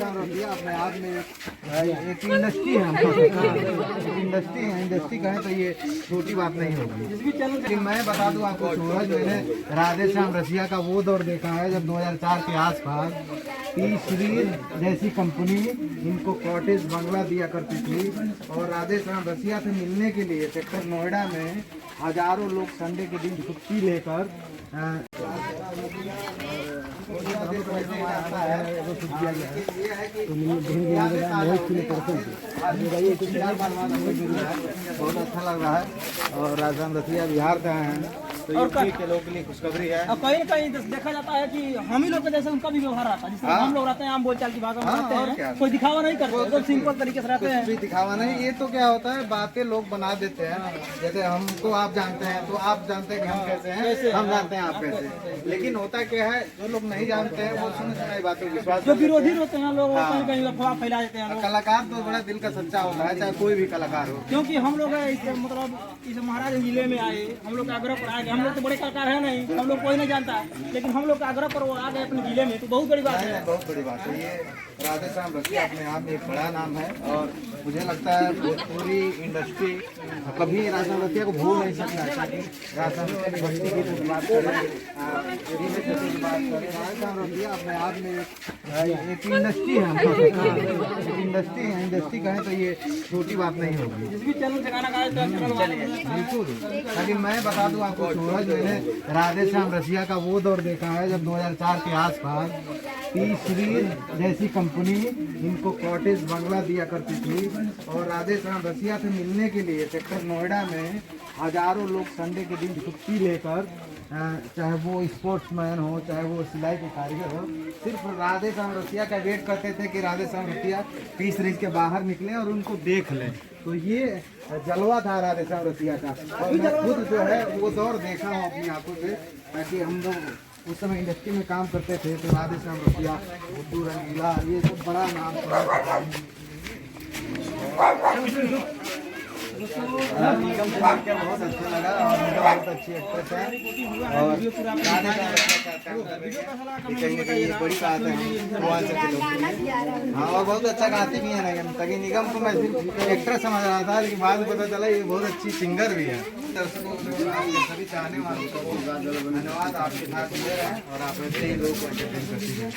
राजस्थान रसिया अपने आप में एक इंडस्ट्री है, इंडस्ट्री कहें तो ये छोटी बात नहीं होगी। लेकिन मैं बता दूं आपको, सूरज मैंने राधेश्याम रसिया का वो दौर देखा है जब 2004 के आसपास टी सीरीज जैसी कंपनी इनको कॉटेज बंगला दिया करती थी, और राधेश्याम रसिया से मिलने के लिए सेक्टर नोएडा में हजारों लोग संडे के दिन छुट्टी लेकर बहुत अच्छा लग रहा है। और राजस्थान रसिया बिहार से आए हैं तो यूपी के लोगों के लिए खुशखबरी है। अब कहीं कहीं देखा जाता है कि हम ही लोग के जैसे उनका भी व्यवहार आता है, जिससे हम लोग रहते हैं आम बोलचाल की भाषा में रहते हैं, कोई दिखावा नहीं करते, तो सिंपल तरीके से रहते हैं। कुछ भी दिखावा नहीं, ये तो क्या होता है, बातें लोग बना देते हैं। जैसे हमको आप जानते हैं तो आप जानते हैं कि हम कैसे हैं, हम जानते हैं आप कैसे। लेकिन होता क्या है, जो लोग नहीं जानते हैं वो सुनी सुनाई बातों को विश्वास, जो विरोधी होते हैं लोग कहीं कहीं अफवाह फैला देते हैं। कलाकार तो बड़ा दिल का सच्चा होता है, चाहे कोई भी कलाकार हो। क्योंकि हम लोग मतलब इस महाराज जिले में आए, हम लोग आग्रह पर आ गए। हम लोग तो बड़े कलाकार है नहीं, हम लोग कोई नहीं जानता, लेकिन हम लोग के आग्रह पर वो आ गए अपने जिले में, तो बहुत बड़ी बात है। बहुत बड़ी बात है। ये राधेश्याम रसिया अपने आप में एक बड़ा नाम है, और मुझे लगता है पूरी इंडस्ट्री कभी राधेश्याम रसिया को भूल नहीं सकता है। राधेश्याम रसिया की भक्ति की तो बात करें, राधेश्याम रसिया अपने आप में एक इंडस्ट्री है, इंडस्ट्री कहें तो ये छोटी बात नहीं होगी। जिस भी चैनल से गाना गाए तो बिल्कुल। लेकिन मैं बता दूं आपको, सूरज मैंने राधेश्याम रसिया का वो दौर देखा है जब 2004 के आसपास टी सीरीज जैसी कंपनी इनको कॉटेज बंगला दिया करती थी, और राधेश्याम रसिया से मिलने के लिए सेक्टर नोएडा में हजारों लोग संडे के दिन छुट्टी लेकर, चाहे वो स्पोर्ट्समैन हो, चाहे वो सिलाई के कारीगर हो, सिर्फ राधेश्याम रसिया का वेट करते थे कि राधेश्याम रसिया टी सीरीज के बाहर निकले और उनको देख लें। तो ये जलवा था राधेश्याम रसिया का, और मैं खुद जो है वो दौर देखा हूँ अपनी आंखों से, ताकि हम लोग उस समय इंडस्ट्री में काम करते थे। तो राधेश्याम रसिया, बुद्धू रंगीला, ये सब बड़ा नाम था। निगम से मिलकर बहुत अच्छा लगा, और निगम बहुत अच्छी एक्ट्रेस है, और कहीं ना कहीं बड़ी बात है पूर्वांचल के लोग के लिए। हाँ, और बहुत अच्छा गाती भी है निगम। तभी निगम को मैं सिर्फ एक्ट्रेस समझ रहा था, लेकिन बाद में पता चला ये बहुत अच्छी सिंगर भी है। दर्शकों सभी चाहने वालों को धन्यवाद, आपके साथ मिले हैं और आप ऐसे ही लोग को एंटरटेन करती हैं।